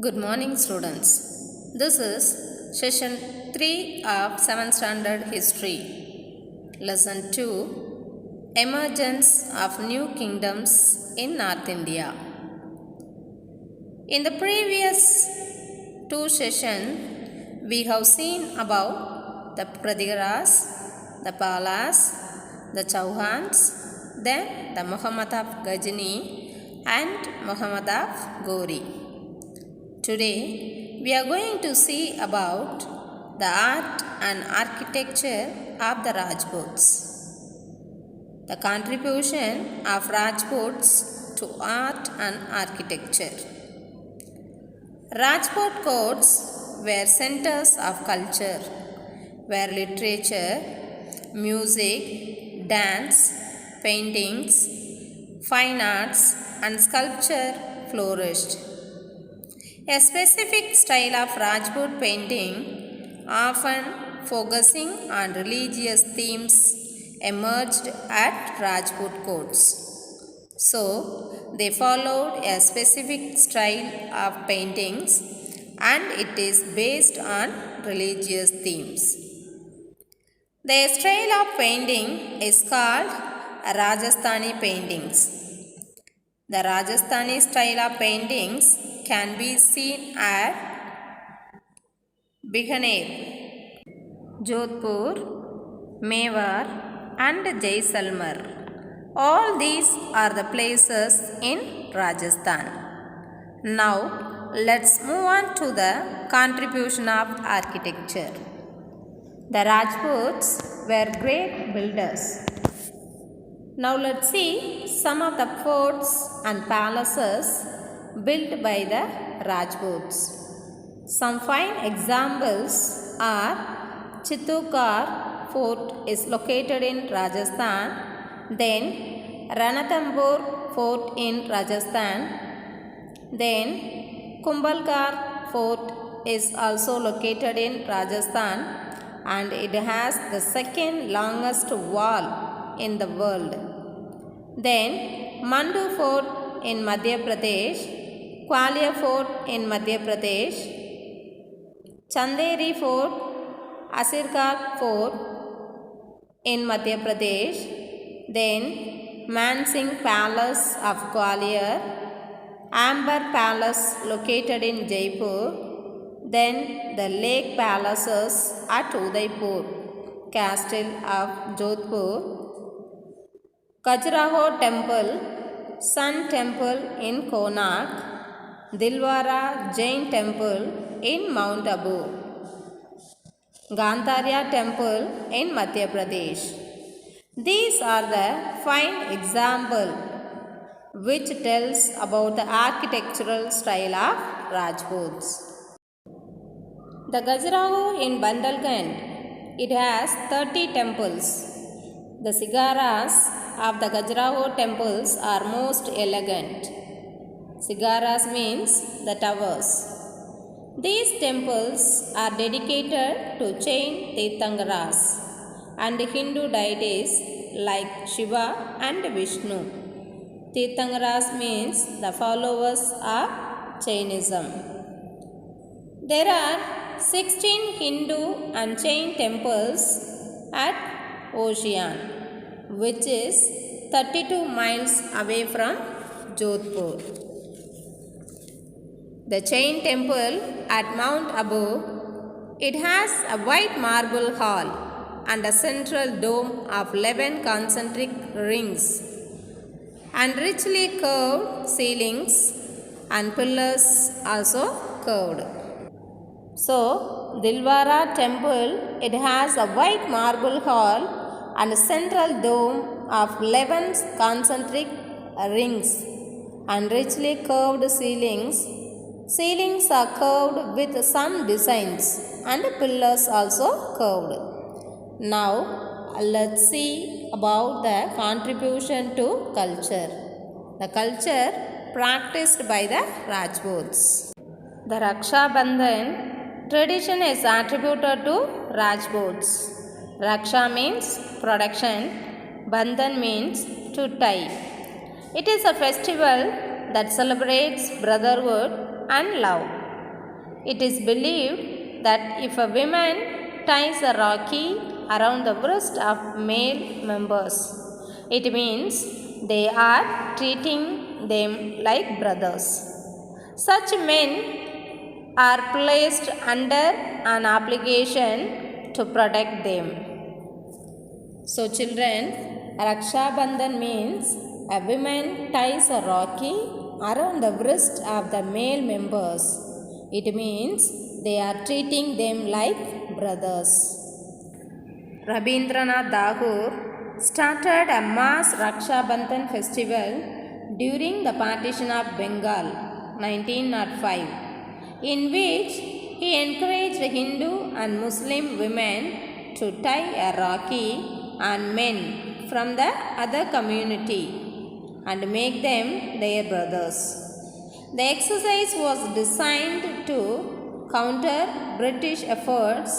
Good morning, students. This is session 3 of 7th Standard History. Lesson 2 Emergence of New Kingdoms in North India. In the previous two sessions, we have seen about the Pratiharas, the Palas, the Chauhans, then the Muhammad of Ghazni and Muhammad of Ghori. Today, we are going to see about the art and architecture of the Rajputs. The contribution of Rajputs to art and architecture. Rajput courts were centers of culture, where literature, music, dance, paintings, fine arts, and sculpture flourished. A specific style of Rajput painting, often focusing on religious themes, emerged at Rajput courts. So, they followed a specific style of paintings and it is based on religious themes. Their style of painting is called Rajasthani paintings. The Rajasthani style of paintings can be seen at Bikaner, Jodhpur, Mewar and Jaisalmer. All these are the places in Rajasthan. Now, let's move on to the contribution of architecture. The Rajputs were great builders. Now, let's see some of the forts and palaces built by the Rajputs. Some fine examples are Chittorgarh Fort is located in Rajasthan, then Ranthambore Fort in Rajasthan, then Kumbhalgarh Fort is also located in Rajasthan and it has the second longest wall in the world. Then Mandu Fort in Madhya Pradesh, Gwalior Fort in Madhya Pradesh, Chanderi Fort, Asirgarh Fort in Madhya Pradesh, then Mansingh Palace of Gwalior, Amber Palace located in Jaipur, then the Lake Palaces at Udaipur, Castle of Jodhpur, Khajuraho Temple, Sun Temple in Konark, Dilwara Jain Temple in Mount Abu, Gandhara Temple in Madhya Pradesh. These are the fine examples which tells about the architectural style of Rajputs. The Khajuraho in Bandalkhand, it has 30 temples. The Sigaras of the Khajuraho temples are most elegant. Sigaras means the towers. These temples are dedicated to Jain Tirthankaras and Hindu deities like Shiva and Vishnu. Tirthankaras means the followers of Jainism. There are 16 Hindu and Jain temples at Ocean, which is 32 miles away from Jodhpur. The Jain temple at Mount Abu, it has a white marble hall and a central dome of 11 concentric rings and richly curved ceilings and pillars also curved. So, Dilwara temple, it has a white marble hall and a central dome of 11 concentric rings and richly curved ceilings. Ceilings are curved with some designs and pillars also curved. Now, let's see about the contribution to culture. The culture practiced by the Rajputs. The Raksha Bandhan tradition is attributed to Rajputs. Raksha means protection, Bandhan means to tie. It is a festival that celebrates brotherhood and love. It is believed that if a woman ties a rakhi around the wrist of male members, it means they are treating them like brothers. Such men are placed under an obligation to protect them. So children, Raksha Bandhan means a woman ties a rakhi around the wrist of the male members. It means they are treating them like brothers. Rabindranath Tagore started a mass Raksha Bandhan festival during the partition of Bengal 1905, in which he encouraged Hindu and Muslim women to tie a rakhi on men from the other community and make them their brothers. The exercise was designed to counter British efforts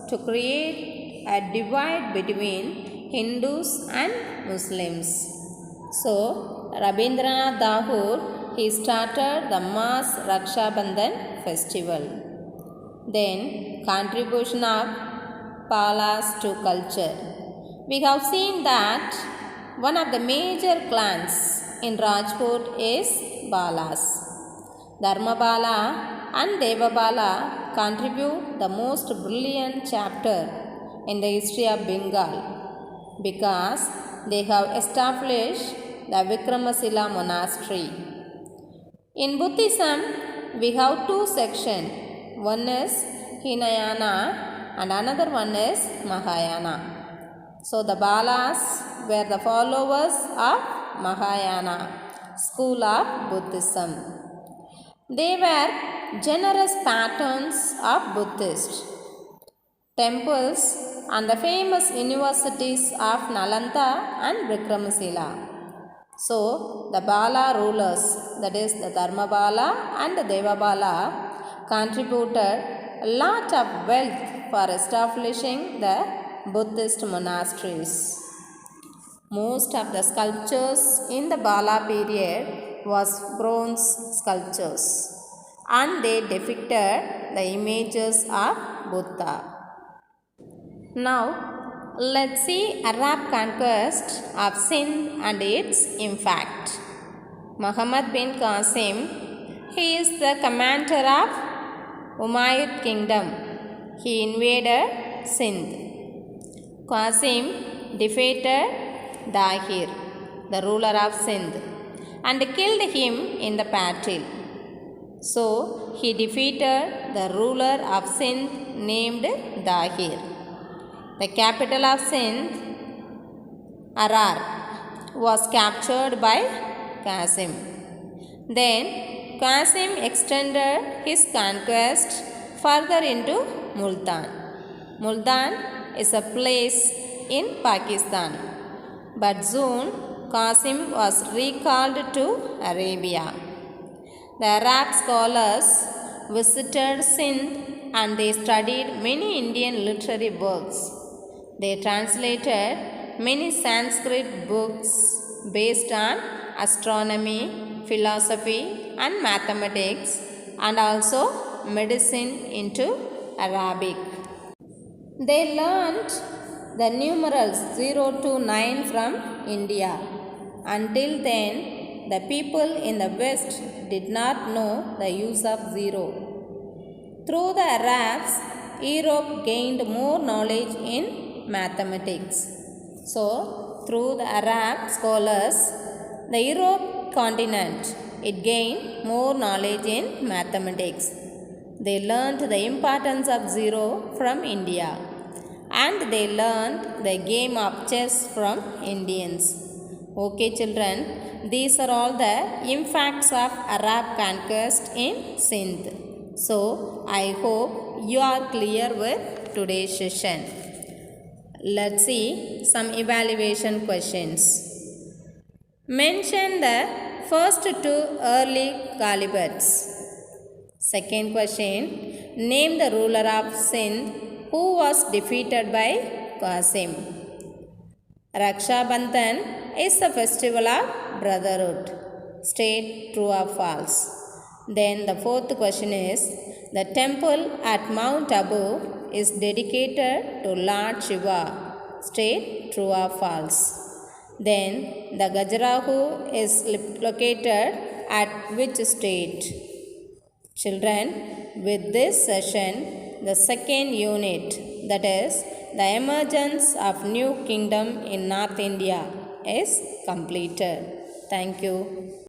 to create a divide between Hindus and Muslims. So, Rabindranath Tagore, he started the mass Raksha Bandhan festival. Then, contribution of Palas to culture. We have seen that one of the major clans in Rajput is Balas. Dharmabala and Devabala contribute the most brilliant chapter in the history of Bengal because they have established the Vikramasila monastery. In Buddhism, we have two sections. One is Hinayana and another one is Mahayana. So the Balas were the followers of Mahayana, school of Buddhism. They were generous patrons of Buddhist temples and the famous universities of Nalanda and Vikramasila. So the Bala rulers, that is the Dharmabala and the Devabala, contributed a lot of wealth for establishing the Buddhist monasteries. Most of the sculptures in the Bala period was bronze sculptures and they depicted the images of Buddha. Now, let's see Arab conquest of Sindh and its impact. Muhammad bin Qasim, he is the commander of Umayyad kingdom. He invaded Sindh. Qasim defeated Dahir, the ruler of Sindh, and killed him in the battle. So, he defeated the ruler of Sindh named Dahir. The capital of Sindh, Arar, was captured by Qasim. Then, Qasim extended his conquest further into Multan. Multan is a place in Pakistan. But soon, Qasim was recalled to Arabia. The Arab scholars visited Sindh and they studied many Indian literary works. They translated many Sanskrit books based on astronomy, philosophy, and mathematics, and also medicine into Arabic. They learned the numerals 0 to 9 from India. Until then, the people in the West did not know the use of zero. Through the Arabs, Europe gained more knowledge in mathematics. So, through the Arab scholars, the Europe continent, it gained more knowledge in mathematics. They learned the importance of zero from India. And they learned the game of chess from Indians. Okay children, these are all the impacts of Arab conquest in Sindh. So, I hope you are clear with today's session. Let's see some evaluation questions. Mention the first two early caliphates. Second question, name the ruler of Sindh who was defeated by Qasim. Raksha Bandhan is the festival of brotherhood. State true or false. Then the fourth question is, The temple at Mount Abu is dedicated to Lord Shiva. State true or false? Then the Khajuraho is located at which state? Children, with this session, the second unit, that is, the emergence of new kingdom in North India, is completed. Thank you.